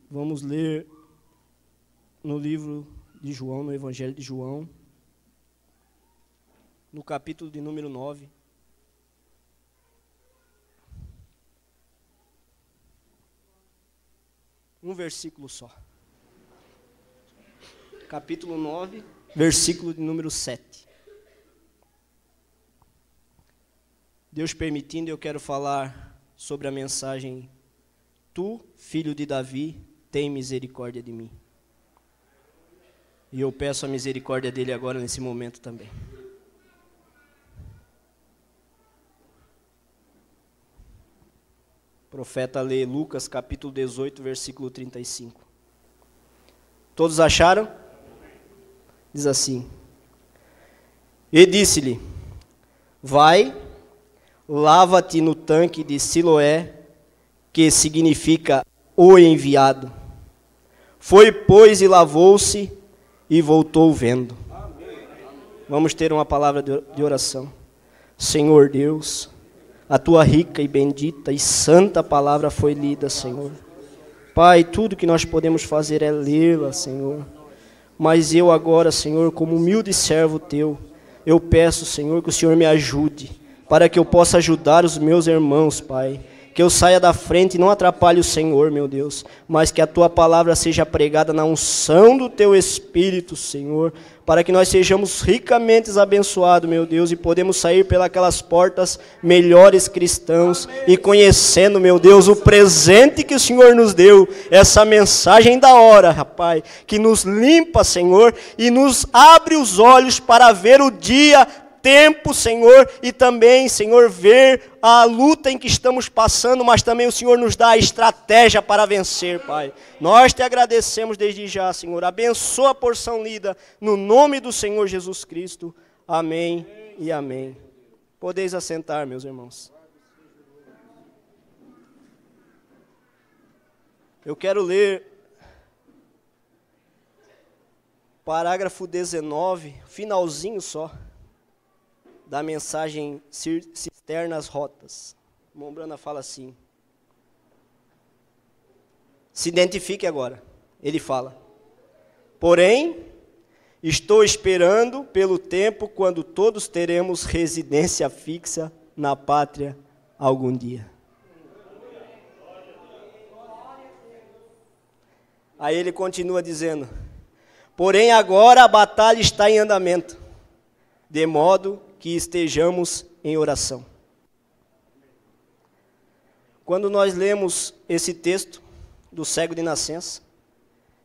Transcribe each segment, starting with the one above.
Vamos ler no livro de João, no Evangelho de João, no capítulo de número 9. Um versículo só. Capítulo 9, versículo de número 7. Deus permitindo, eu quero falar sobre a mensagem: Tu, filho de Davi, tem misericórdia de mim. E eu peço a misericórdia dele agora nesse momento também. O profeta lê Lucas capítulo 18, versículo 35. Todos acharam? Diz assim: E disse-lhe: Vai, lava-te no tanque de Siloé, que significa o enviado. Foi, pois, e lavou-se e voltou vendo. Vamos ter uma palavra de oração. Senhor Deus, a tua rica e bendita e santa palavra foi lida, Senhor. Pai, tudo que nós podemos fazer é lê-la, Senhor. Mas eu agora, Senhor, como humilde servo teu, eu peço, Senhor, que o Senhor me ajude, para que eu possa ajudar os meus irmãos, Pai. Que eu saia da frente e não atrapalhe o Senhor, meu Deus, mas que a Tua palavra seja pregada na unção do Teu Espírito, Senhor, para que nós sejamos ricamente abençoados, meu Deus, e podemos sair pelas portas melhores cristãos. Amém. E conhecendo, meu Deus, o presente que o Senhor nos deu, essa mensagem da hora, rapaz, que nos limpa, Senhor, e nos abre os olhos para ver o dia, tempo, Senhor, e também, Senhor, ver a luta em que estamos passando, mas também o Senhor nos dá a estratégia para vencer, Pai. Nós te agradecemos desde já, Senhor. Abençoa a porção lida, no nome do Senhor Jesus Cristo. Amém e amém. Podeis assentar, meus irmãos. Eu quero ler parágrafo 19, finalzinho só, da mensagem Cisternas Rotas. Mombrana fala assim. Se identifique agora. Ele fala: Porém, estou esperando pelo tempo quando todos teremos residência fixa na pátria algum dia. Aí ele continua dizendo: Porém, agora a batalha está em andamento, de modo que estejamos em oração. Quando nós lemos esse texto do cego de nascença,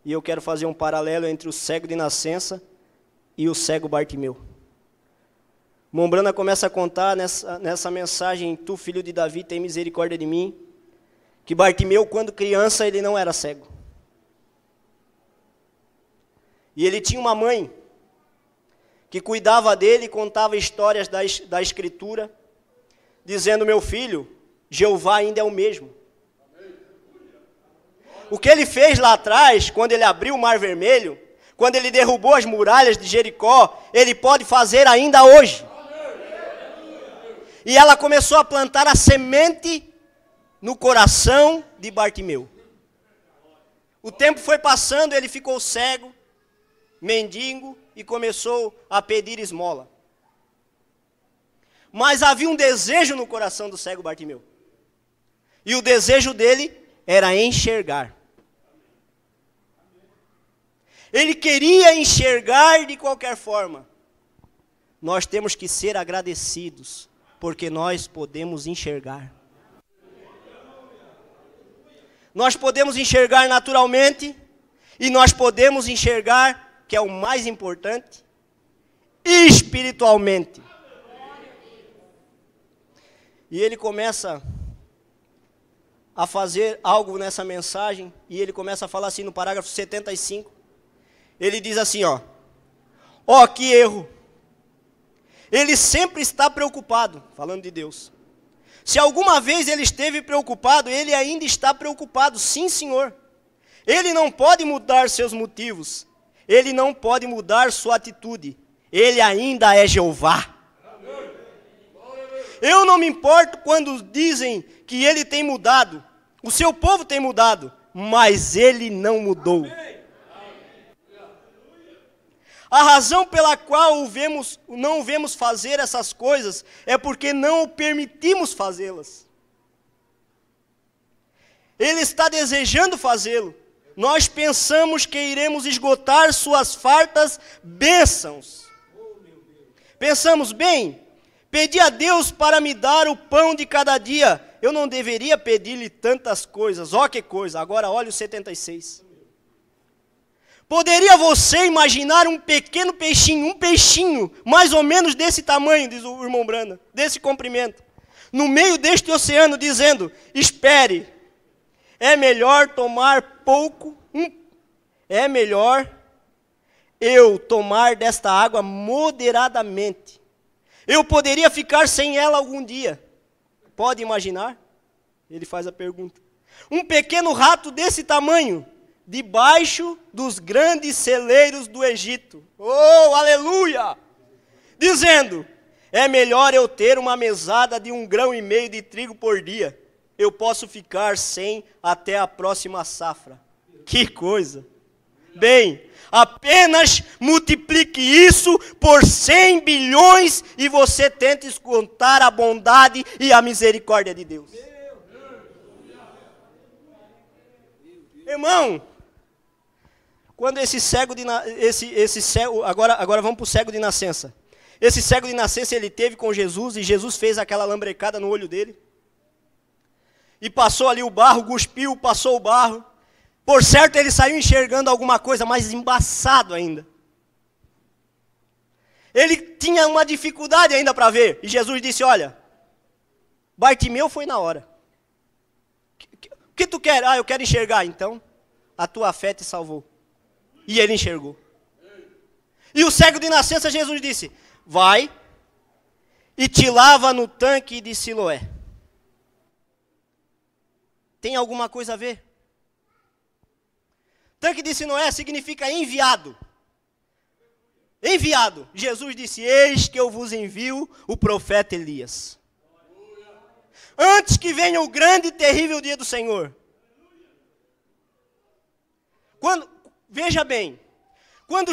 e eu quero fazer um paralelo entre o cego de nascença e o cego Bartimeu. Mombrana começa a contar nessa mensagem: Tu, filho de Davi, tem misericórdia de mim, que Bartimeu, quando criança, ele não era cego. E ele tinha uma mãe que cuidava dele e contava histórias da Escritura, dizendo: Meu filho, Jeová ainda é o mesmo. O que ele fez lá atrás, quando ele abriu o Mar Vermelho, quando ele derrubou as muralhas de Jericó, ele pode fazer ainda hoje. E ela começou a plantar a semente no coração de Bartimeu. O tempo foi passando, ele ficou cego, mendigo, e começou a pedir esmola. Mas havia um desejo no coração do cego Bartimeu. E o desejo dele era enxergar. Ele queria enxergar de qualquer forma. Nós temos que ser agradecidos, porque nós podemos enxergar. Nós podemos enxergar naturalmente, e nós podemos enxergar, que é o mais importante, espiritualmente. E ele começa a fazer algo nessa mensagem, e ele começa a falar assim no parágrafo 75, ele diz assim, ó, que erro, ele sempre está preocupado, falando de Deus. Se alguma vez ele esteve preocupado, ele ainda está preocupado, sim, Senhor. Ele não pode mudar seus motivos, ele não pode mudar sua atitude, ele ainda é Jeová. Eu não me importo quando dizem que ele tem mudado, o seu povo tem mudado, mas ele não mudou. A razão pela qual não o vemos fazer essas coisas é porque não o permitimos fazê-las. Ele está desejando fazê-lo. Nós pensamos que iremos esgotar suas fartas bênçãos. Pensamos, bem, pedi a Deus para me dar o pão de cada dia. Eu não deveria pedir-lhe tantas coisas. Ó que coisa, agora olha o 76. Poderia você imaginar um pequeno peixinho, um peixinho mais ou menos desse tamanho, diz o irmão Brana, desse comprimento, no meio deste oceano, dizendo, espere, é melhor tomar pouco, é melhor eu tomar desta água moderadamente. Eu poderia ficar sem ela algum dia. Pode imaginar? Ele faz a pergunta. Um pequeno rato desse tamanho, debaixo dos grandes celeiros do Egito. Oh, aleluia! Dizendo, é melhor eu ter uma mesada de 1,5 grão de trigo por dia. Eu posso ficar sem até a próxima safra. Que coisa! Bem, apenas multiplique isso por 100 bilhões e você tenta contar a bondade e a misericórdia de Deus. Irmão, quando esse cego agora vamos para o cego de nascença. Esse cego de nascença ele teve com Jesus e Jesus fez aquela lambrecada no olho dele. E passou ali o barro, cuspiu, passou o barro. Por certo ele saiu enxergando alguma coisa, mais embaçado ainda. Ele tinha uma dificuldade ainda para ver. E Jesus disse, olha, Bartimeu foi na hora. O que tu quer? Ah, eu quero enxergar. Então, a tua fé te salvou. E ele enxergou. E o cego de nascença, Jesus disse, vai e te lava no tanque de Siloé. Tem alguma coisa a ver? Tanque de Siloé significa enviado. Enviado. Jesus disse, eis que eu vos envio o profeta Elias. Antes que venha o grande e terrível dia do Senhor. Veja bem, quando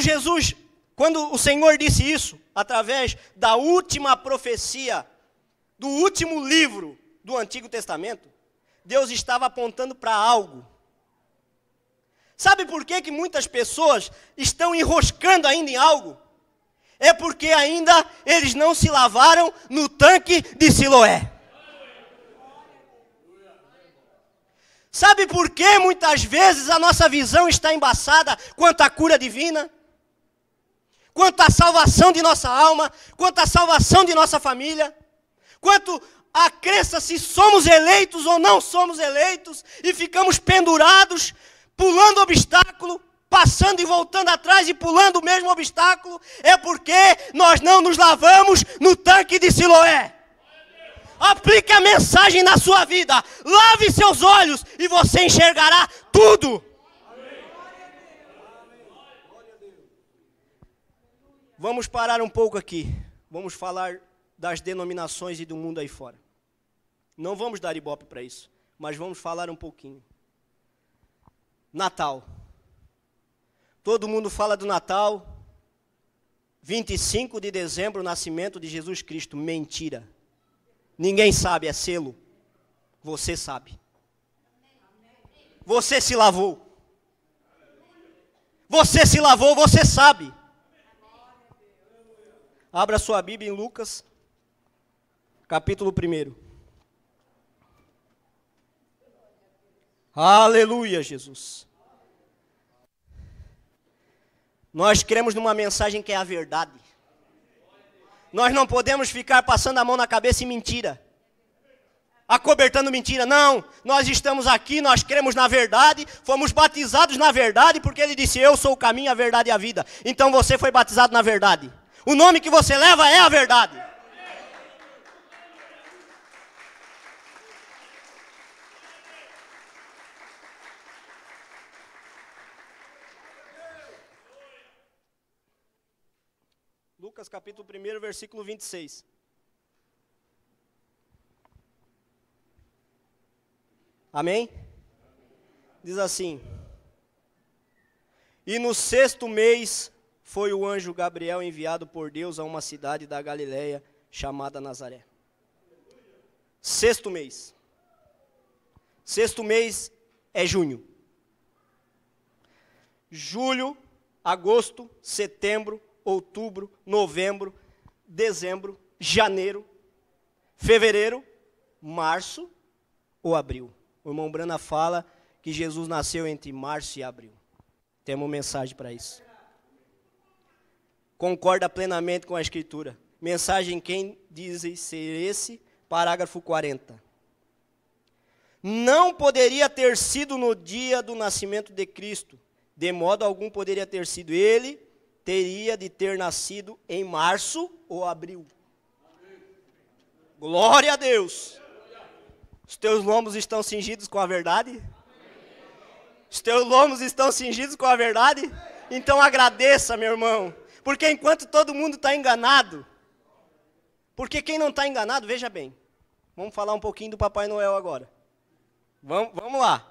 o Senhor disse isso, através da última profecia, do último livro do Antigo Testamento, Deus estava apontando para algo. Sabe por que muitas pessoas estão enroscando ainda em algo? É porque ainda eles não se lavaram no tanque de Siloé. Sabe por que muitas vezes a nossa visão está embaçada quanto à cura divina? Quanto à salvação de nossa alma? Quanto à salvação de nossa família? Quanto à crença se somos eleitos ou não somos eleitos? E ficamos pendurados, pulando obstáculo, passando e voltando atrás e pulando o mesmo obstáculo? É porque nós não nos lavamos no tanque de Siloé. Aplique a mensagem na sua vida. Lave seus olhos e você enxergará tudo. Vamos parar um pouco aqui. Vamos falar das denominações e do mundo aí fora. Não vamos dar ibope para isso, mas vamos falar um pouquinho. Natal. Todo mundo fala do Natal. 25 de dezembro, o nascimento de Jesus Cristo. Mentira. Ninguém sabe, é selo. Você sabe. Você se lavou. Você se lavou, você sabe. Abra sua Bíblia em Lucas, capítulo 1. Aleluia, Jesus. Nós cremos numa mensagem que é a verdade. Nós não podemos ficar passando a mão na cabeça em mentira, acobertando mentira. Não, nós estamos aqui, nós cremos na verdade, fomos batizados na verdade, porque ele disse, eu sou o caminho, a verdade e a vida. Então você foi batizado na verdade. O nome que você leva é a verdade. Lucas capítulo 1, versículo 26. Amém? Diz assim: e no 6º mês foi o anjo Gabriel enviado por Deus a uma cidade da Galileia chamada Nazaré. 6º mês. 6º mês é junho. Julho, agosto, setembro, outubro, novembro, dezembro, janeiro, fevereiro, março ou abril. O irmão Brana fala que Jesus nasceu entre março e abril. Temos uma mensagem para isso. Concorda plenamente com a Escritura. Mensagem quem diz ser esse, parágrafo 40. Não poderia ter sido no dia do nascimento de Cristo. De modo algum poderia ter sido. Ele teria de ter nascido em março ou abril. Glória a Deus. Os teus lombos estão cingidos com a verdade? Os teus lombos estão cingidos com a verdade? Então agradeça, meu irmão. Porque enquanto todo mundo está enganado, porque quem não está enganado, veja bem. Vamos falar um pouquinho do Papai Noel agora. Vamos lá.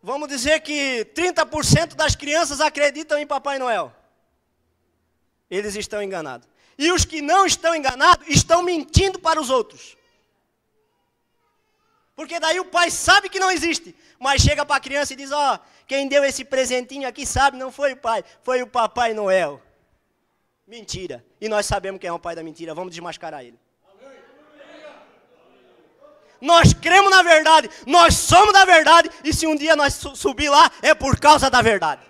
Vamos dizer que 30% das crianças acreditam em Papai Noel. Eles estão enganados. E os que não estão enganados estão mentindo para os outros. Porque daí o pai sabe que não existe, mas chega para a criança e diz, ó, quem deu esse presentinho aqui sabe, não foi o pai, foi o Papai Noel. Mentira. E nós sabemos quem é o pai da mentira, vamos desmascarar ele. Nós cremos na verdade, nós somos da verdade, e se um dia nós subir lá, é por causa da verdade.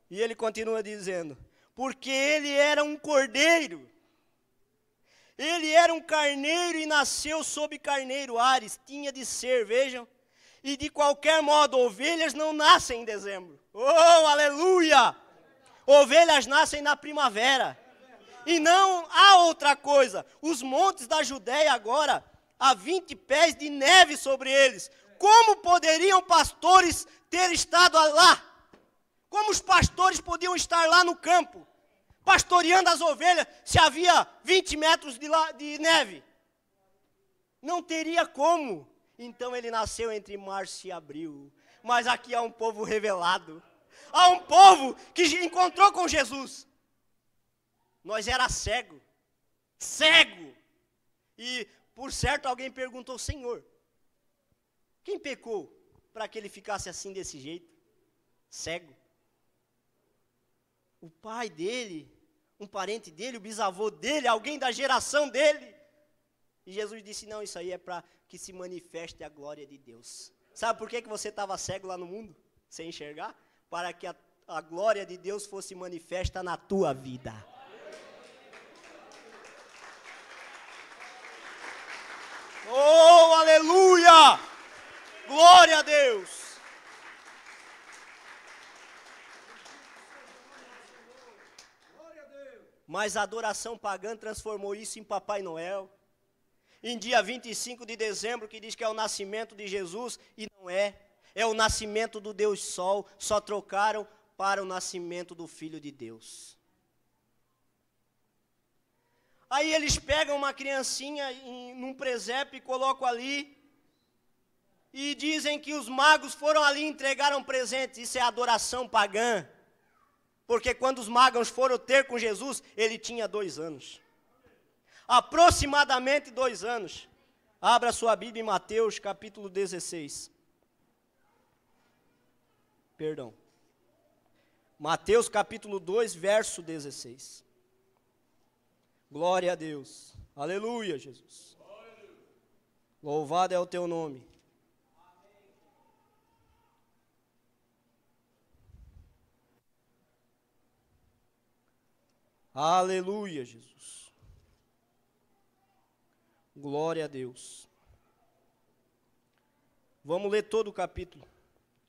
E ele continua dizendo, porque ele era um cordeiro. Ele era um carneiro e nasceu sob carneiro Ares, tinha de ser, vejam. E de qualquer modo, ovelhas não nascem em dezembro. Oh, aleluia! Ovelhas nascem na primavera. E não há outra coisa. Os montes da Judéia agora, há 20 pés de neve sobre eles. Como poderiam pastores ter estado lá? Como os pastores podiam estar lá no campo, pastoreando as ovelhas, se havia 20 metros de neve? Não teria como. Então ele nasceu entre março e abril. Mas aqui há um povo revelado. Há um povo que encontrou com Jesus. Nós era cego. Cego. E, por certo, alguém perguntou, Senhor, quem pecou para que ele ficasse assim desse jeito? Cego. O pai dele, um parente dele, o bisavô dele, alguém da geração dele. E Jesus disse, não, isso aí é para que se manifeste a glória de Deus. Sabe por que você estava cego lá no mundo, sem enxergar? Para que a glória de Deus fosse manifesta na tua vida. Oh, aleluia! Glória a Deus! Mas a adoração pagã transformou isso em Papai Noel. Em dia 25 de dezembro, que diz que é o nascimento de Jesus, e não é. É o nascimento do Deus Sol, só trocaram para o nascimento do Filho de Deus. Aí eles pegam uma criancinha num presépio e colocam ali, e dizem que os magos foram ali e entregaram presentes. Isso é adoração pagã. Porque quando os magos foram ter com Jesus, ele tinha 2 anos. Aproximadamente 2 anos. Abra sua Bíblia em Mateus, capítulo 16. Perdão. Mateus, capítulo 2, verso 16. Glória a Deus. Aleluia, Jesus. Louvado é o teu nome. Aleluia, Jesus. Glória a Deus. Vamos ler todo o capítulo.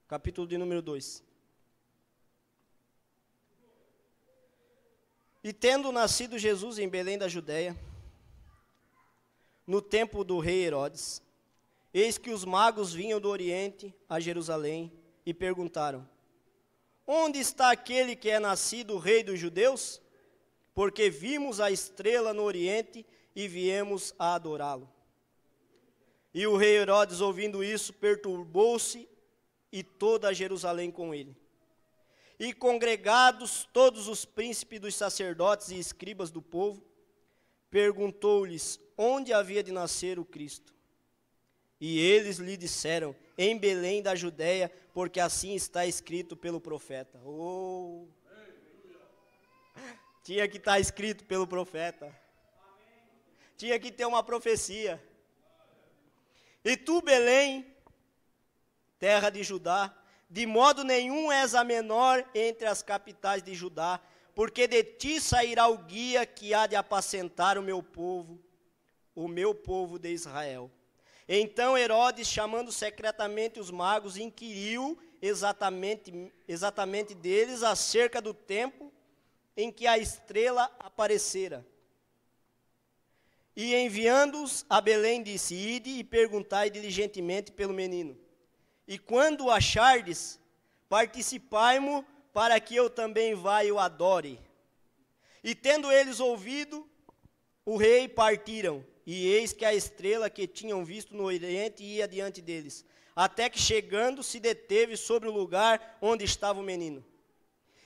Capítulo de número 2. E tendo nascido Jesus em Belém da Judéia, no tempo do rei Herodes, eis que os magos vinham do Oriente a Jerusalém e perguntaram, onde está aquele que é nascido rei dos judeus? Porque vimos a estrela no Oriente e viemos a adorá-lo. E o rei Herodes, ouvindo isso, perturbou-se, e toda Jerusalém com ele. E congregados todos os príncipes dos sacerdotes e escribas do povo, perguntou-lhes onde havia de nascer o Cristo. E eles lhe disseram, em Belém da Judéia, porque assim está escrito pelo profeta. Oh! Tinha que estar escrito pelo profeta. Tinha que ter uma profecia. E tu, Belém, terra de Judá, de modo nenhum és a menor entre as capitais de Judá, porque de ti sairá o guia que há de apacentar o meu povo de Israel. Então Herodes, chamando secretamente os magos, inquiriu exatamente deles acerca do tempo em que a estrela aparecera. E enviando-os a Belém, disse, ide e perguntai diligentemente pelo menino. E quando o achardes, participai-mo, para que eu também vá e o adore. E tendo eles ouvido o rei, partiram. E eis que a estrela que tinham visto no oriente ia diante deles, até que chegando se deteve sobre o lugar onde estava o menino.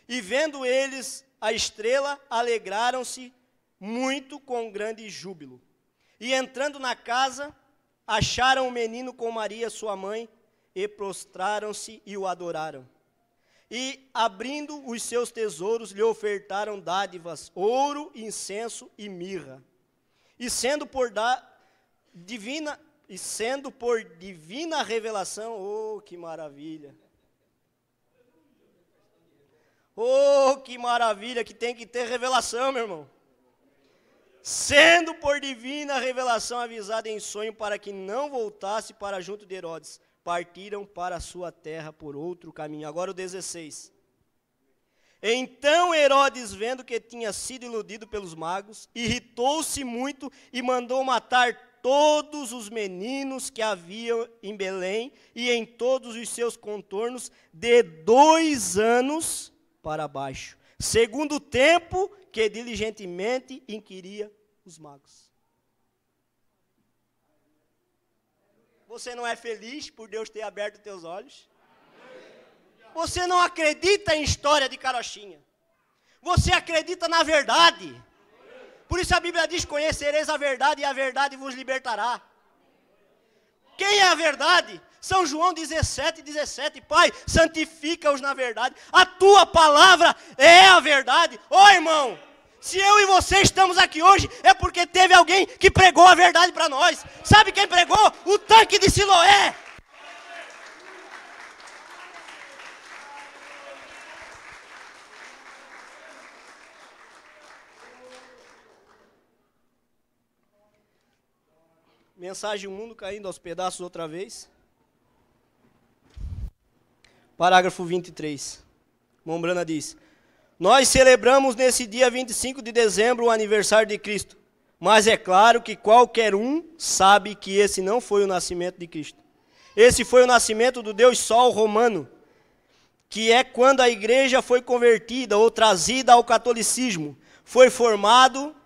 E vendo eles a estrela, alegraram-se muito com grande júbilo. E entrando na casa, acharam o menino com Maria, sua mãe, e prostraram-se e o adoraram. E, abrindo os seus tesouros, lhe ofertaram dádivas, ouro, incenso e mirra. E sendo por divina revelação, oh, que maravilha! Oh, que maravilha, que tem que ter revelação, meu irmão. Sendo por divina revelação avisado em sonho para que não voltasse para junto de Herodes, partiram para a sua terra por outro caminho. Agora o 16. Então Herodes, vendo que tinha sido iludido pelos magos, irritou-se muito e mandou matar todos os meninos que haviam em Belém e em todos os seus contornos, de 2 anos para baixo, segundo o tempo que diligentemente inquiria os magos. Você não é feliz por Deus ter aberto os teus olhos? Você não acredita em história de carochinha. Você acredita na verdade. Por isso a Bíblia diz, conhecereis a verdade e a verdade vos libertará. Quem é a verdade? São João 17:17. Pai, santifica-os na verdade. A tua palavra é a verdade. Ô irmão, se eu e você estamos aqui hoje, é porque teve alguém que pregou a verdade para nós. Sabe quem pregou? O tanque de Siloé. Mensagem: o mundo caindo aos pedaços outra vez. Parágrafo 23. Mombrana diz: nós celebramos nesse dia 25 de dezembro o aniversário de Cristo, mas é claro que qualquer um sabe que esse não foi o nascimento de Cristo. Esse foi o nascimento do Deus Sol romano, que é quando a igreja foi convertida ou trazida ao catolicismo. Foi formado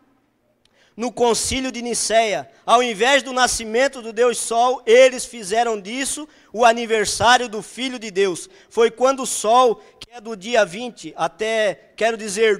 no concílio de Nicéia. Ao invés do nascimento do Deus Sol, eles fizeram disso o aniversário do Filho de Deus. Foi quando o Sol, que é do dia 20 até,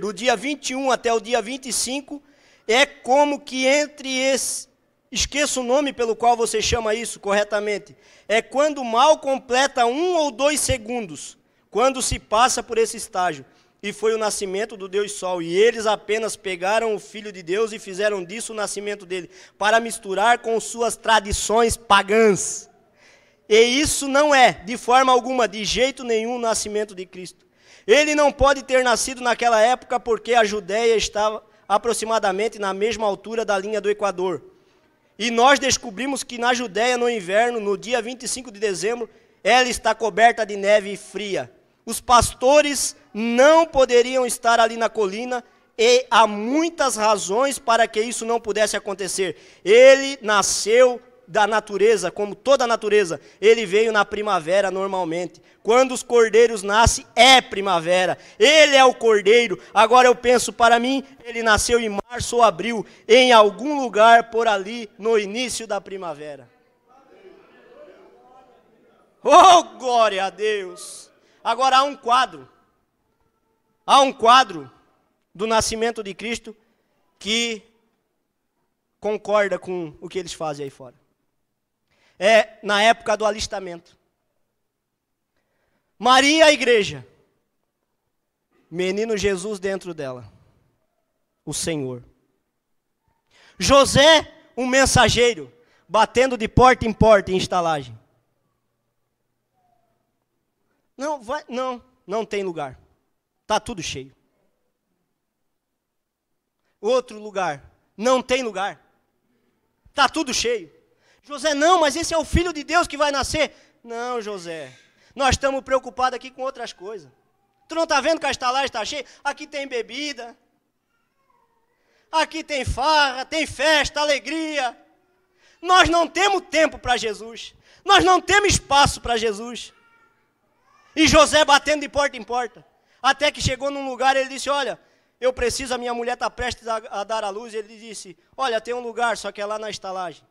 do dia 21 até o dia 25, é como que entre esse, esqueça o nome pelo qual você chama isso corretamente, é quando mal completa 1 ou 2 segundos, quando se passa por esse estágio. E foi o nascimento do Deus Sol. E eles apenas pegaram o Filho de Deus e fizeram disso o nascimento dele, para misturar com suas tradições pagãs. E isso não é, de forma alguma, de jeito nenhum, o nascimento de Cristo. Ele não pode ter nascido naquela época, porque a Judéia estava aproximadamente na mesma altura da linha do Equador. E nós descobrimos que na Judéia, no inverno, no dia 25 de dezembro, ela está coberta de neve fria. Os pastores não poderiam estar ali na colina, e há muitas razões para que isso não pudesse acontecer. Ele nasceu da natureza, como toda a natureza. Ele veio na primavera normalmente. Quando os cordeiros nascem, é primavera. Ele é o cordeiro. Agora eu penso para mim, ele nasceu em março ou abril, em algum lugar por ali, no início da primavera. Oh, glória a Deus! Agora há um quadro do nascimento de Cristo que concorda com o que eles fazem aí fora. É na época do alistamento. Maria, a igreja. Menino Jesus dentro dela. O Senhor. José, um mensageiro, batendo de porta em porta em estalagem. Não tem lugar. Está tudo cheio. Outro lugar. Não tem lugar. Está tudo cheio. José, não, mas esse é o Filho de Deus que vai nascer. Não, José. Nós estamos preocupados aqui com outras coisas. Tu não está vendo que a estalagem está cheia? Aqui tem bebida. Aqui tem farra, tem festa, alegria. Nós não temos tempo para Jesus. Nós não temos espaço para Jesus. E José batendo de porta em porta. Até que chegou num lugar, ele disse, olha, eu preciso, a minha mulher está prestes a dar à luz. Ele disse, olha, tem um lugar, só que é lá na estalagem.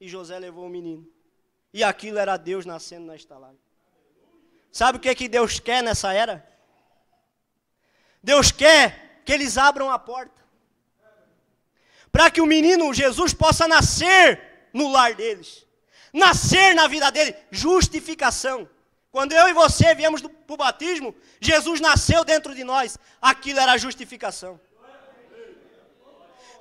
E José levou o menino. E aquilo era Deus nascendo na estalagem. Sabe o que Deus quer nessa era? Deus quer que eles abram a porta. Para que o menino Jesus possa nascer no lar deles. Nascer na vida dele. Justificação. Quando eu e você viemos para o batismo, Jesus nasceu dentro de nós. Aquilo era a justificação.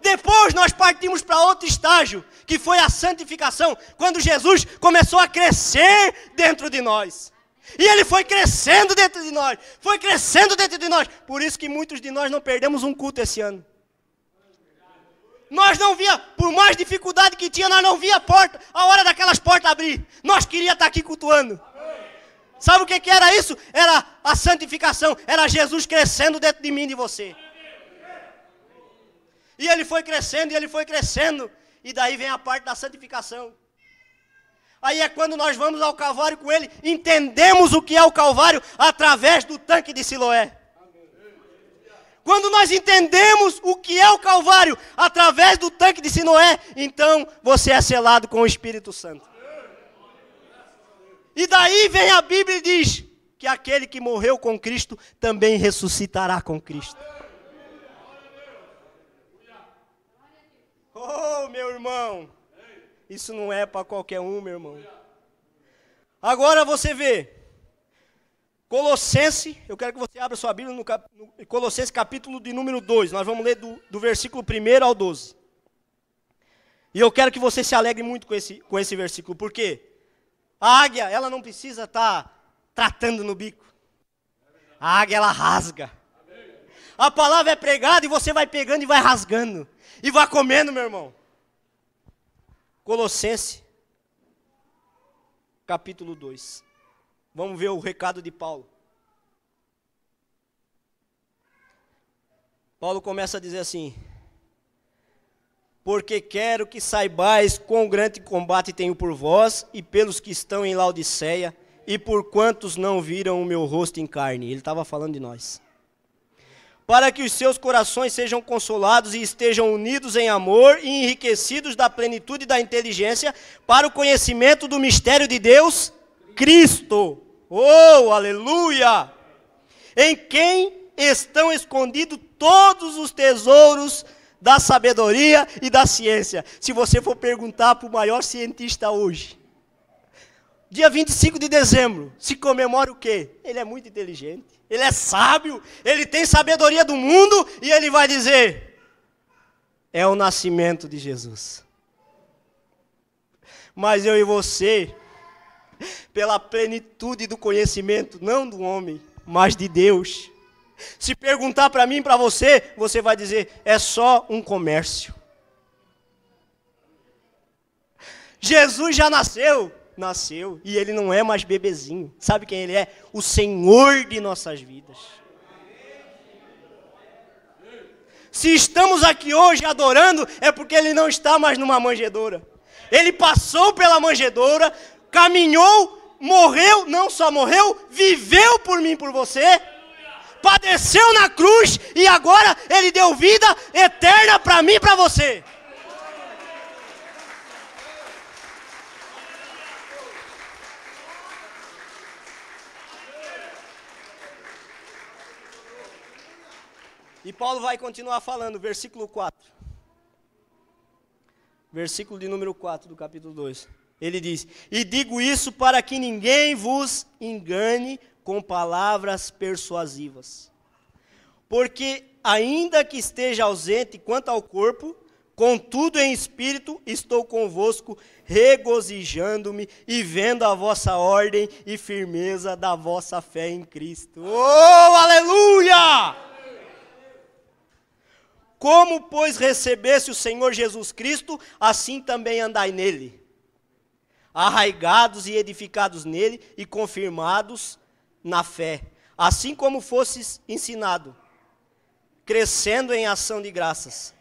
Depois nós partimos para outro estágio, que foi a santificação. Quando Jesus começou a crescer dentro de nós. E ele foi crescendo dentro de nós. Foi crescendo dentro de nós. Por isso que muitos de nós não perdemos um culto esse ano. Nós não via, por mais dificuldade que tinha, nós não via a porta, a hora daquelas portas abrir. Nós queríamos estar aqui cultuando. Sabe o que era isso? Era a santificação. Era Jesus crescendo dentro de mim e de você. E ele foi crescendo, e ele foi crescendo. E daí vem a parte da santificação. Aí é quando nós vamos ao Calvário com ele, entendemos o que é o Calvário através do tanque de Siloé. Quando nós entendemos o que é o Calvário através do tanque de Siloé, então você é selado com o Espírito Santo. E daí vem a Bíblia e diz que aquele que morreu com Cristo também ressuscitará com Cristo. Oh, meu irmão, isso não é para qualquer um, meu irmão. Agora você vê, Colossenses, eu quero que você abra sua Bíblia no Colossenses capítulo de número 2, nós vamos ler do versículo 1 ao 12. E eu quero que você se alegre muito com esse versículo, por quê? A águia, ela não precisa estar tratando no bico. A águia, ela rasga. A palavra é pregada e você vai pegando e vai rasgando. E vai comendo, meu irmão. Colossenses, capítulo 2. Vamos ver o recado de Paulo. Paulo começa a dizer assim: porque quero que saibais quão grande combate tenho por vós e pelos que estão em Laodiceia, e por quantos não viram o meu rosto em carne. Ele estava falando de nós. Para que os seus corações sejam consolados e estejam unidos em amor e enriquecidos da plenitude da inteligência para o conhecimento do mistério de Deus, Cristo. Oh, aleluia! Em quem estão escondidos todos os tesouros da sabedoria e da ciência. Se você for perguntar para o maior cientista hoje, dia 25 de dezembro, se comemora o quê? Ele é muito inteligente, ele é sábio, ele tem sabedoria do mundo e ele vai dizer, é o nascimento de Jesus. Mas eu e você, pela plenitude do conhecimento, não do homem, mas de Deus, se perguntar para mim e para você, você vai dizer, é só um comércio. Jesus já nasceu, e ele não é mais bebezinho. Sabe quem ele é? O Senhor de nossas vidas. Se estamos aqui hoje adorando, é porque ele não está mais numa manjedoura. Ele passou pela manjedoura, caminhou, morreu, não só morreu, viveu por mim e por você, padeceu na cruz e agora ele deu vida eterna para mim e para você. E Paulo vai continuar falando, versículo 4. Versículo de número 4 do capítulo 2. Ele diz: e digo isso para que ninguém vos engane com palavras persuasivas. Porque ainda que esteja ausente quanto ao corpo, contudo em espírito estou convosco, regozijando-me e vendo a vossa ordem e firmeza da vossa fé em Cristo. Oh, aleluia! Como, pois, recebesse o Senhor Jesus Cristo, assim também andai nele, arraigados e edificados nele e confirmados na fé, assim como fostes ensinado, crescendo em ação de graças.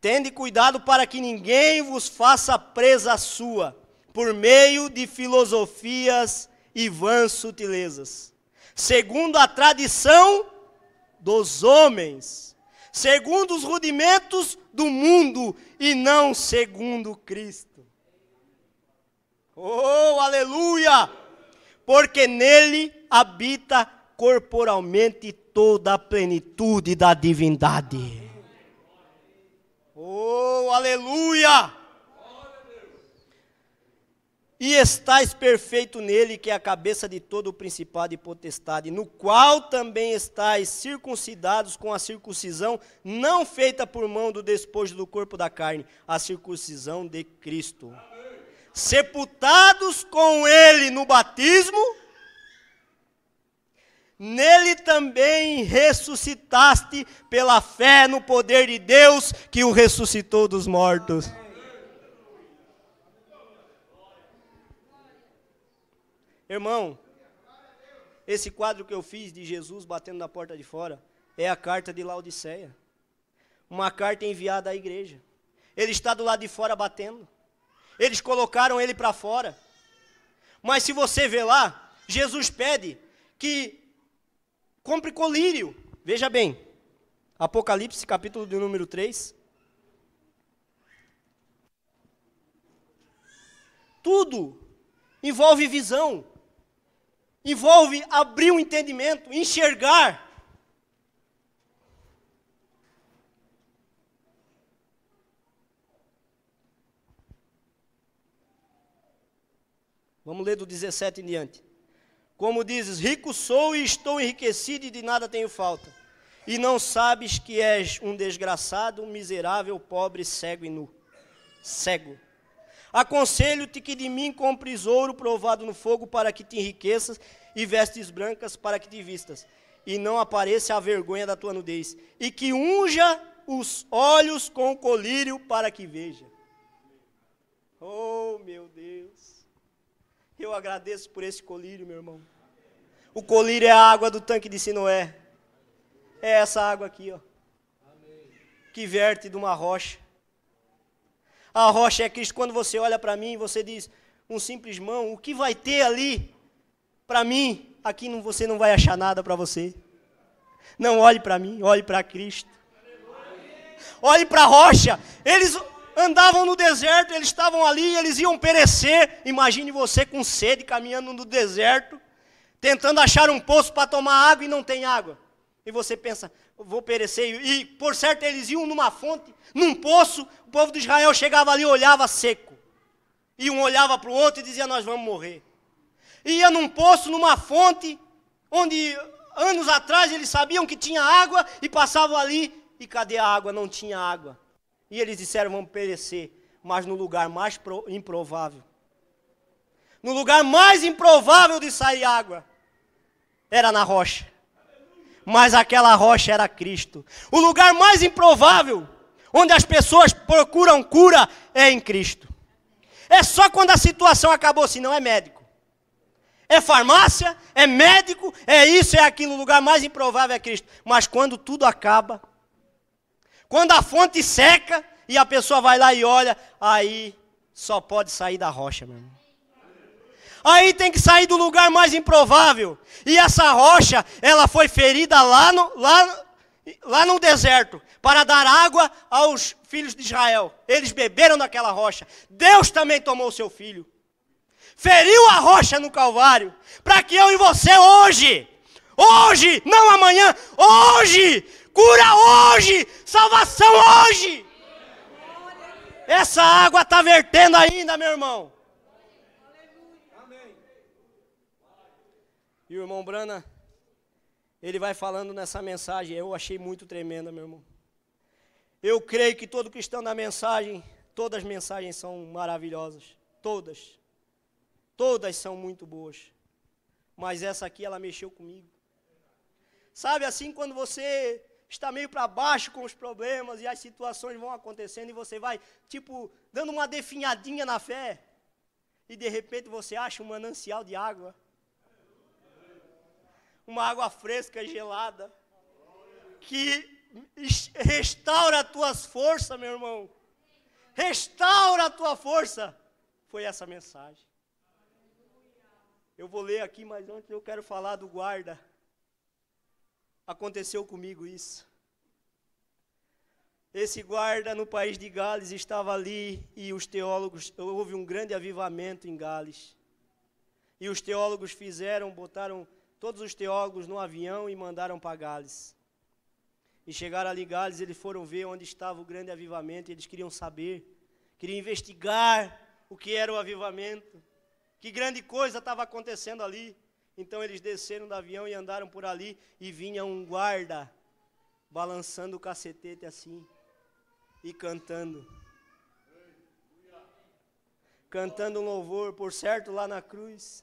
Tende cuidado para que ninguém vos faça presa sua, por meio de filosofias e vãs sutilezas, segundo a tradição dos homens, segundo os rudimentos do mundo, e não segundo Cristo. Oh, aleluia! Porque nele habita corporalmente toda a plenitude da divindade. Oh, aleluia! E estais perfeito nele, que é a cabeça de todo o principado e potestade, no qual também estais circuncidados com a circuncisão, não feita por mão do despojo do corpo da carne, a circuncisão de Cristo. Sepultados com ele no batismo, nele também ressuscitaste pela fé no poder de Deus, que o ressuscitou dos mortos. Irmão, esse quadro que eu fiz de Jesus batendo na porta de fora é a carta de Laodiceia. Uma carta enviada à igreja. Ele está do lado de fora batendo. Eles colocaram ele para fora. Mas se você ver lá, Jesus pede que compre colírio. Veja bem, Apocalipse capítulo de número 3. Tudo envolve visão. Envolve abrir o entendimento, enxergar. Vamos ler do 17 em diante. Como dizes, rico sou e estou enriquecido e de nada tenho falta. E não sabes que és um desgraçado, um miserável, pobre, cego e nu. Cego. Aconselho-te que de mim compres ouro provado no fogo para que te enriqueças e vestes brancas para que te vistas. E não apareça a vergonha da tua nudez. E que unja os olhos com colírio para que veja. Oh, meu Deus. Eu agradeço por esse colírio, meu irmão. O colírio é a água do tanque de Siloé. É essa água aqui, ó. Que verte de uma rocha. A rocha é Cristo. Quando você olha para mim, você diz, um simples mão, o que vai ter ali para mim? Aqui não, você não vai achar nada para você. Não olhe para mim, olhe para Cristo. Olhe para a rocha. Eles andavam no deserto, eles estavam ali, eles iam perecer. Imagine você com sede, caminhando no deserto, tentando achar um poço para tomar água e não tem água. E você pensa, vou perecer. E, por certo, eles iam numa fonte, num poço. O povo de Israel chegava ali e olhava seco. E um olhava para o outro e dizia, nós vamos morrer. Ia num poço, numa fonte, onde anos atrás eles sabiam que tinha água e passavam ali. E cadê a água? Não tinha água. E eles disseram, vamos perecer. Mas no lugar mais improvável. No lugar mais improvável de sair água, era na rocha. Mas aquela rocha era Cristo. O lugar mais improvável, onde as pessoas procuram cura, é em Cristo. É só quando a situação acabou, se não é médico. É farmácia, é médico, é isso, é aquilo. O lugar mais improvável é Cristo. Mas quando tudo acaba, quando a fonte seca e a pessoa vai lá e olha, aí só pode sair da rocha, meu irmão. Aí tem que sair do lugar mais improvável. E essa rocha, ela foi ferida lá no deserto, para dar água aos filhos de Israel. Eles beberam daquela rocha. Deus também tomou o seu filho. Feriu a rocha no Calvário, para que eu e você hoje, não amanhã, hoje, Cura hoje, salvação hoje. Essa água está vertendo ainda, meu irmão. E o irmão Brana, ele vai falando nessa mensagem, eu achei muito tremenda, meu irmão. Eu creio que todo cristão da mensagem, todas as mensagens são maravilhosas, todas. Todas são muito boas. Mas essa aqui, ela mexeu comigo. Sabe assim, quando você está meio para baixo com os problemas e as situações vão acontecendo e você vai, tipo, dando uma definhadinha na fé. E de repente você acha um manancial de água. Uma água fresca e gelada. Que restaura as tuas forças, meu irmão. Restaura a tua força. Foi essa mensagem. Eu vou ler aqui, mas antes eu quero falar do guarda. Aconteceu comigo isso. Esse guarda no país de Gales estava ali e os teólogos, houve um grande avivamento em Gales. E os teólogos botaram todos os teólogos no avião e mandaram para Gales. E chegaram ali em Gales, eles foram ver onde estava o grande avivamento, e eles queriam saber, queriam investigar o que era o avivamento, que grande coisa estava acontecendo ali. Então eles desceram do avião e andaram por ali, e vinha um guarda, balançando o cacetete assim, e cantando. Cantando um louvor, por certo, lá na cruz.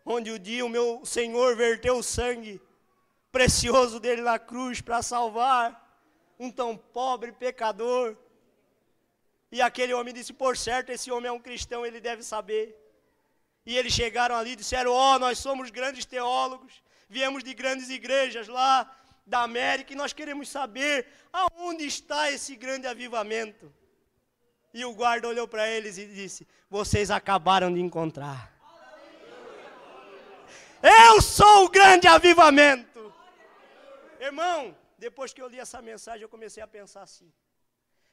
Onde o dia o meu Senhor verteu o sangue precioso dele na cruz para salvar um tão pobre pecador. E aquele homem disse, por certo, esse homem é um cristão, ele deve saber. E eles chegaram ali e disseram, nós somos grandes teólogos, viemos de grandes igrejas lá da América e nós queremos saber aonde está esse grande avivamento. E o guarda olhou para eles e disse, vocês acabaram de encontrar. Eu sou o grande avivamento. Irmão, depois que eu li essa mensagem, eu comecei a pensar assim.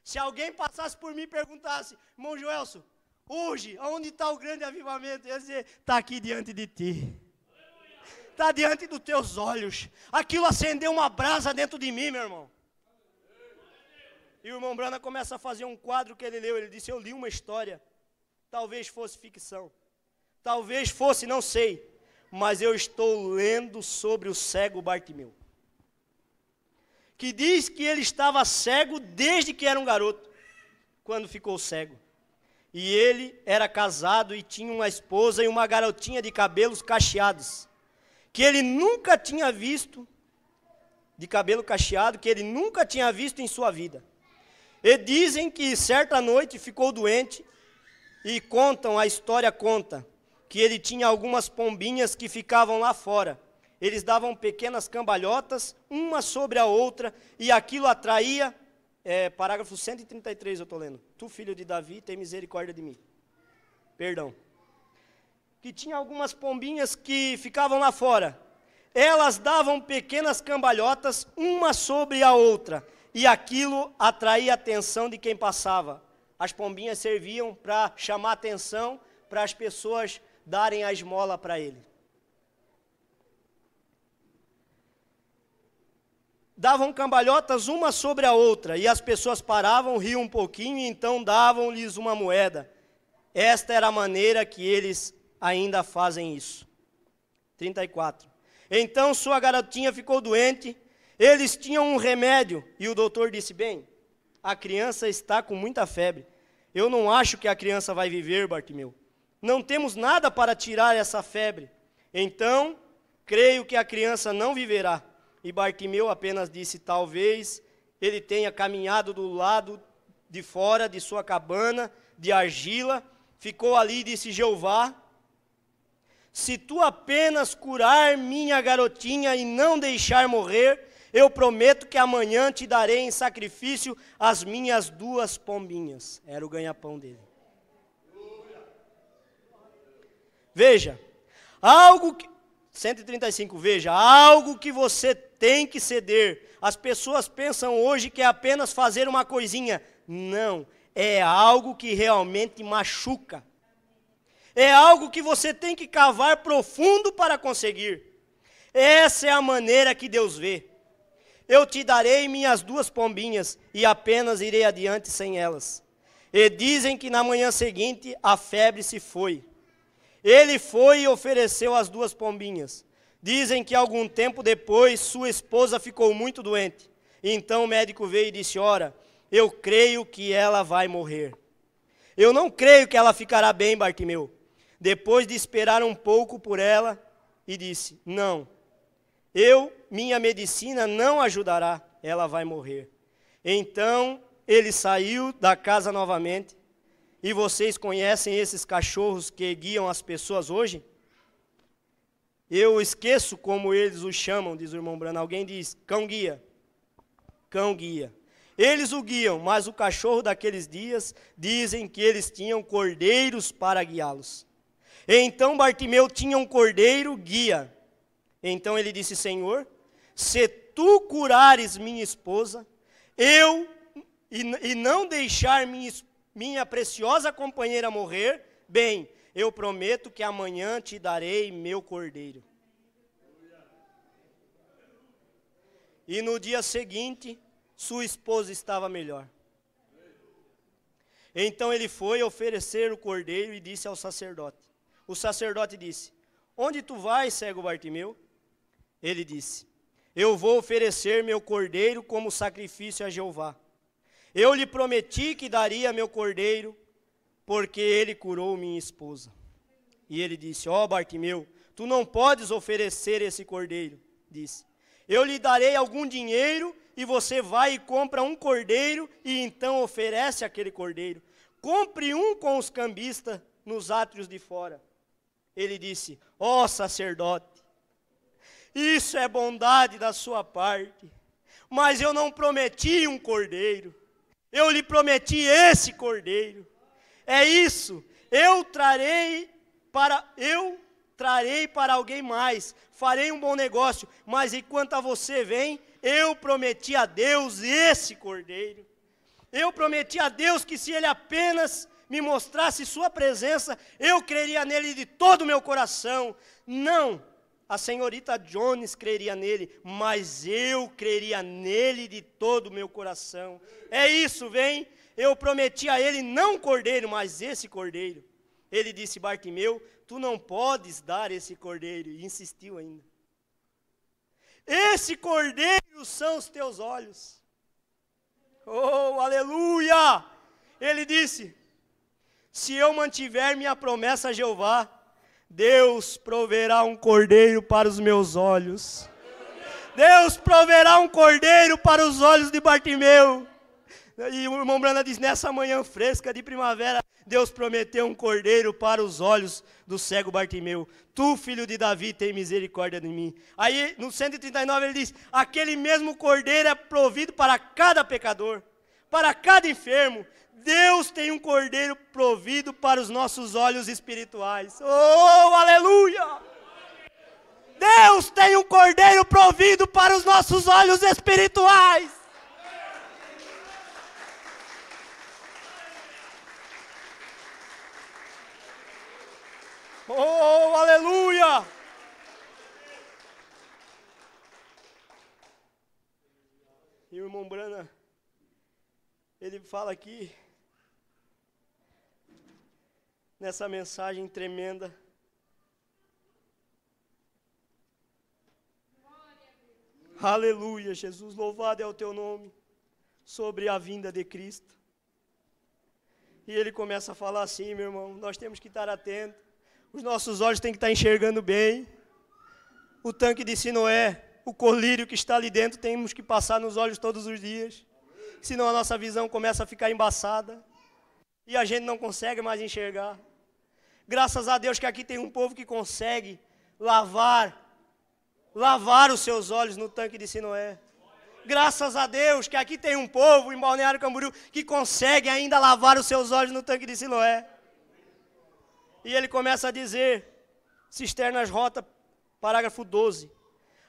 Se alguém passasse por mim e perguntasse, irmão Joelson, hoje, aonde está o grande avivamento? Eu ia dizer, está aqui diante de ti. Está diante dos teus olhos. Aquilo acendeu uma brasa dentro de mim, meu irmão. E o irmão Brana começa a fazer um quadro que ele leu. Ele disse, eu li uma história. Talvez fosse ficção. Talvez fosse, não sei. Mas eu estou lendo sobre o cego Bartimeu. Que diz que ele estava cego desde que era um garoto. Quando ficou cego. E ele era casado e tinha uma esposa e uma garotinha de cabelos cacheados. Que ele nunca tinha visto, de cabelo cacheado, que ele nunca tinha visto em sua vida. E dizem que certa noite ficou doente e a história conta, que ele tinha algumas pombinhas que ficavam lá fora. Eles davam pequenas cambalhotas, uma sobre a outra, e aquilo atraía, parágrafo 133 eu estou lendo. Tu, filho de Davi, tem misericórdia de mim. Perdão. Que tinha algumas pombinhas que ficavam lá fora. Elas davam pequenas cambalhotas, uma sobre a outra, e aquilo atraía a atenção de quem passava. As pombinhas serviam para chamar a atenção, para as pessoas darem a esmola para ele. Davam cambalhotas uma sobre a outra, e as pessoas paravam, riam um pouquinho, e então davam-lhes uma moeda. Esta era a maneira que eles ainda fazem isso. 34. Então sua garotinha ficou doente, eles tinham um remédio, e o doutor disse, bem, a criança está com muita febre. Eu não acho que a criança vai viver, Bartimeu. Não temos nada para tirar essa febre. Então, creio que a criança não viverá. E Bartimeu apenas disse, talvez ele tenha caminhado do lado de fora de sua cabana de argila, ficou ali e disse, Jeová, se tu apenas curar minha garotinha e não deixar morrer, eu prometo que amanhã te darei em sacrifício as minhas 2 pombinhas. Era o ganha-pão dele. Veja, 135, veja, algo que você tem que ceder. As pessoas pensam hoje que é apenas fazer uma coisinha. Não, é algo que realmente machuca. É algo que você tem que cavar profundo para conseguir. Essa é a maneira que Deus vê. Eu te darei minhas 2 pombinhas, e apenas irei adiante sem elas. E dizem que na manhã seguinte a febre se foi. Ele foi e ofereceu as 2 pombinhas. Dizem que algum tempo depois sua esposa ficou muito doente. Então o médico veio e disse: ora, eu creio que ela vai morrer. Eu não creio que ela ficará bem, Bartimeu. Depois de esperar um pouco por ela, e disse: não, minha medicina não ajudará, ela vai morrer. Então ele saiu da casa novamente. E vocês conhecem esses cachorros que guiam as pessoas hoje? Eu esqueço como eles os chamam, diz o irmão Brano. Alguém diz, cão guia. Cão guia. Eles o guiam, mas o cachorro daqueles dias dizem que eles tinham cordeiros para guiá-los. Então Bartimeu tinha um cordeiro guia. Então ele disse: Senhor, se tu curares minha esposa, e não deixar minha preciosa companheira morrer, bem, eu prometo que amanhã te darei meu cordeiro. E no dia seguinte, sua esposa estava melhor. Então ele foi oferecer o cordeiro e disse ao sacerdote. O sacerdote disse: onde tu vais, cego Bartimeu? Ele disse: eu vou oferecer meu cordeiro como sacrifício a Jeová. Eu lhe prometi que daria meu cordeiro, porque ele curou minha esposa. E ele disse: ó Bartimeu, tu não podes oferecer esse cordeiro. Disse: eu lhe darei algum dinheiro, e você vai e compra um cordeiro, e então oferece aquele cordeiro. Compre um com os cambistas nos átrios de fora. Ele disse: ó sacerdote, isso é bondade da sua parte, mas eu não prometi um cordeiro, eu lhe prometi esse cordeiro. É isso, eu trarei para alguém mais, farei um bom negócio, mas enquanto a você vem, eu prometi a Deus esse cordeiro. Eu prometi a Deus que se Ele apenas me mostrasse sua presença, eu creria nele de todo o meu coração. Não, a senhorita Jones creria nele, mas eu creria nele de todo o meu coração. É isso, vem. Eu prometi a ele não cordeiro, mas esse cordeiro. Ele disse: Bartimeu, tu não podes dar esse cordeiro. E insistiu ainda. Esse cordeiro são os teus olhos. Oh, aleluia! Ele disse: se eu mantiver minha promessa a Jeová, Deus proverá um cordeiro para os meus olhos. Deus proverá um cordeiro para os olhos de Bartimeu. E o irmão Brana diz: nessa manhã fresca de primavera, Deus prometeu um cordeiro para os olhos do cego Bartimeu. Tu, filho de Davi, tem misericórdia de mim. Aí no 139 ele diz: aquele mesmo cordeiro é provido para cada pecador, para cada enfermo. Deus tem um cordeiro provido para os nossos olhos espirituais. Oh, aleluia! Deus tem um cordeiro provido para os nossos olhos espirituais. Oh, aleluia! E o irmão Brana, ele fala aqui, nessa mensagem tremenda, aleluia, Jesus, louvado é o teu nome, sobre a vinda de Cristo. E ele começa a falar assim: meu irmão, nós temos que estar atentos, os nossos olhos têm que estar enxergando bem. O tanque de Siloé, o colírio que está ali dentro, temos que passar nos olhos todos os dias, senão a nossa visão começa a ficar embaçada, e a gente não consegue mais enxergar. Graças a Deus que aqui tem um povo que consegue lavar os seus olhos no tanque de Siloé. Graças a Deus que aqui tem um povo em Balneário Camboriú que consegue ainda lavar os seus olhos no tanque de Siloé. E ele começa a dizer, Cisternas Rota, parágrafo 12.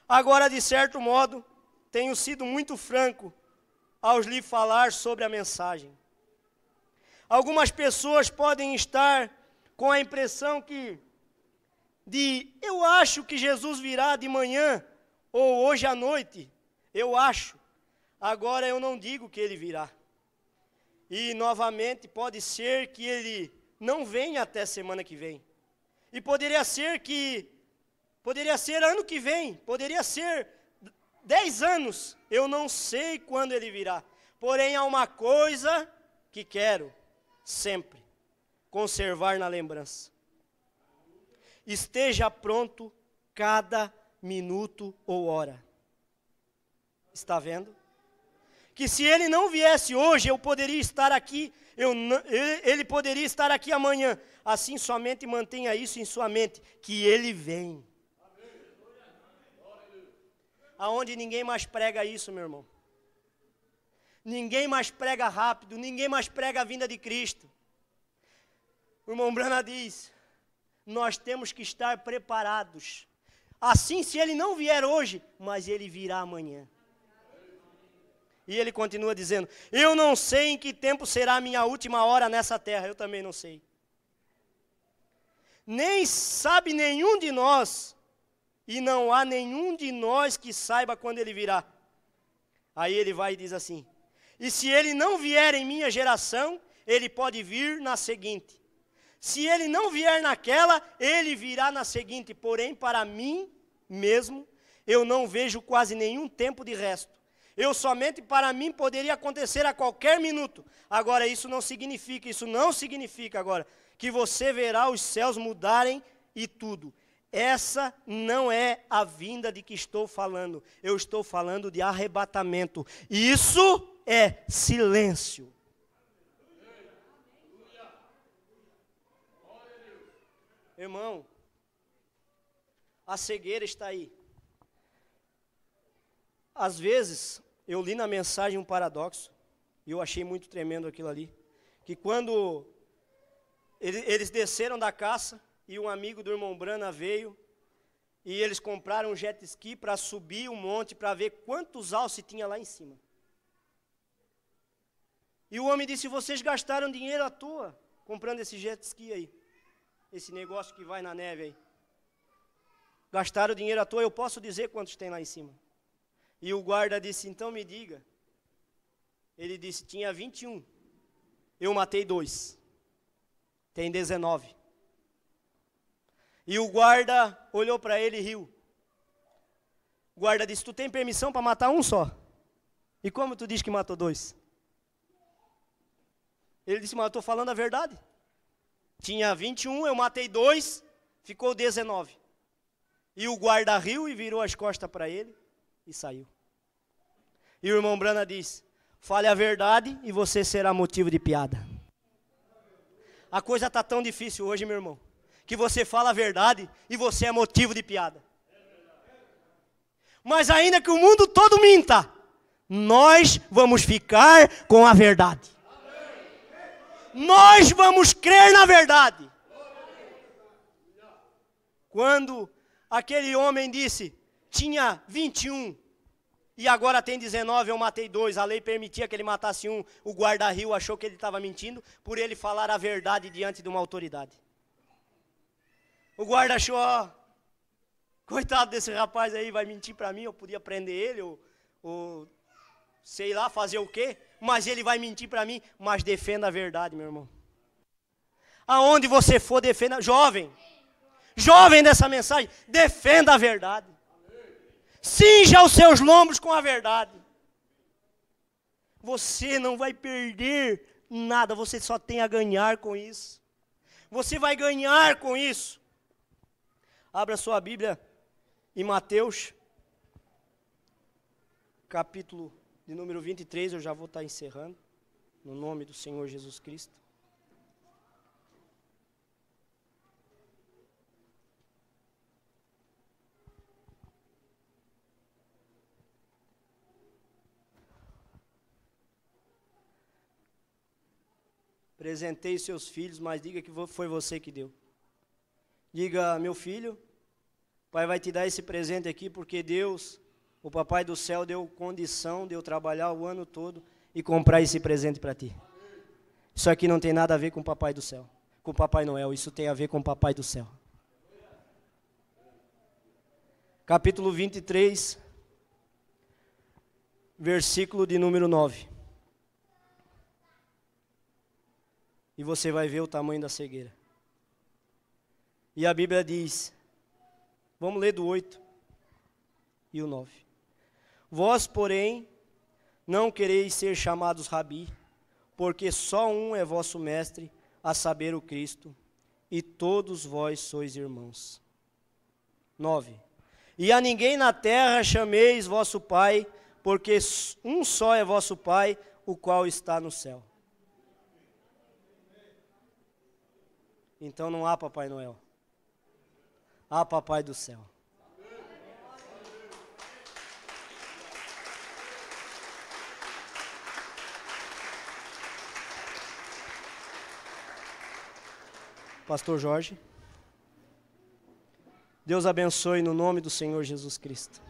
Agora, de certo modo, tenho sido muito franco ao lhe falar sobre a mensagem. Algumas pessoas podem estar com a impressão que de eu acho que Jesus virá de manhã ou hoje à noite, eu acho. Agora eu não digo que ele virá. E novamente pode ser que ele não venha até semana que vem. E poderia ser ano que vem, poderia ser 10 anos, eu não sei quando ele virá. Porém há uma coisa que quero sempre conservar na lembrança. Esteja pronto cada minuto ou hora. Está vendo? Que se ele não viesse hoje, eu poderia estar aqui, ele poderia estar aqui amanhã. Assim somente mantenha isso em sua mente, que ele vem. Aonde ninguém mais prega isso, meu irmão. Ninguém mais prega rápido, ninguém mais prega a vinda de Cristo. O irmão Brana diz, nós temos que estar preparados. Assim, se ele não vier hoje, mas ele virá amanhã. E ele continua dizendo, eu não sei em que tempo será a minha última hora nessa terra, eu também não sei. Nem sabe nenhum de nós, e não há nenhum de nós que saiba quando ele virá. Aí ele vai e diz assim, e se ele não vier em minha geração, ele pode vir na seguinte. Se ele não vier naquela, ele virá na seguinte. Porém, para mim mesmo, eu não vejo quase nenhum tempo de resto. Eu somente para mim poderia acontecer a qualquer minuto. Agora, isso não significa agora, que você verá os céus mudarem e tudo. Essa não é a vinda de que estou falando. Eu estou falando de arrebatamento. Isso é silêncio. Irmão, a cegueira está aí. Às vezes, eu li na mensagem um paradoxo, e eu achei muito tremendo aquilo ali, que quando eles desceram da caça, e um amigo do irmão Brana veio, e eles compraram um jet ski para subir o monte, para ver quantos alce tinha lá em cima. E o homem disse, vocês gastaram dinheiro à toa, comprando esse jet ski aí, esse negócio que vai na neve aí. Gastaram dinheiro à toa, eu posso dizer quantos tem lá em cima. E o guarda disse, então me diga. Ele disse, tinha 21. Eu matei 2. Tem 19. E o guarda olhou para ele e riu. O guarda disse, tu tem permissão para matar um só? E como tu diz que matou 2? Ele disse, mas eu estou falando a verdade. Tinha 21, eu matei 2, ficou 19. E o guarda riu e virou as costas para ele e saiu. E o irmão Brana diz, fale a verdade e você será motivo de piada. A coisa está tão difícil hoje, meu irmão, que você fala a verdade e você é motivo de piada. Mas ainda que o mundo todo minta, nós vamos ficar com a verdade. Nós vamos crer na verdade. Quando aquele homem disse, tinha 21 e agora tem 19, eu matei 2, a lei permitia que ele matasse um, o guarda riu, achou que ele estava mentindo, por ele falar a verdade diante de uma autoridade. O guarda achou, coitado desse rapaz aí, vai mentir para mim, eu podia prender ele, ou sei lá, fazer o quê, mas ele vai mentir para mim, mas defenda a verdade, meu irmão. Aonde você for, defenda, jovem dessa mensagem, defenda a verdade. Cinja os seus lombos com a verdade. Você não vai perder nada, você só tem a ganhar com isso. Você vai ganhar com isso. Abra sua Bíblia em Mateus, capítulo de número 23, eu já vou estar encerrando, no nome do Senhor Jesus Cristo. Presentei seus filhos, mas diga que foi você que deu. Diga, meu filho, o pai vai te dar esse presente aqui porque Deus, o papai do céu, deu condição de eu trabalhar o ano todo e comprar esse presente para ti. Isso aqui não tem nada a ver com o papai do céu, com o Papai Noel, isso tem a ver com o papai do céu. capítulo 23, versículo de número 9. E você vai ver o tamanho da cegueira. E a Bíblia diz, vamos ler do 8 e o 9. Vós, porém, não quereis ser chamados rabi, porque só um é vosso mestre, a saber, o Cristo, e todos vós sois irmãos. 9. E a ninguém na terra chameis vosso Pai, porque um só é vosso Pai, o qual está no céu. Então não há Papai Noel. Há Papai do céu. Pastor Jorge. Deus abençoe no nome do Senhor Jesus Cristo.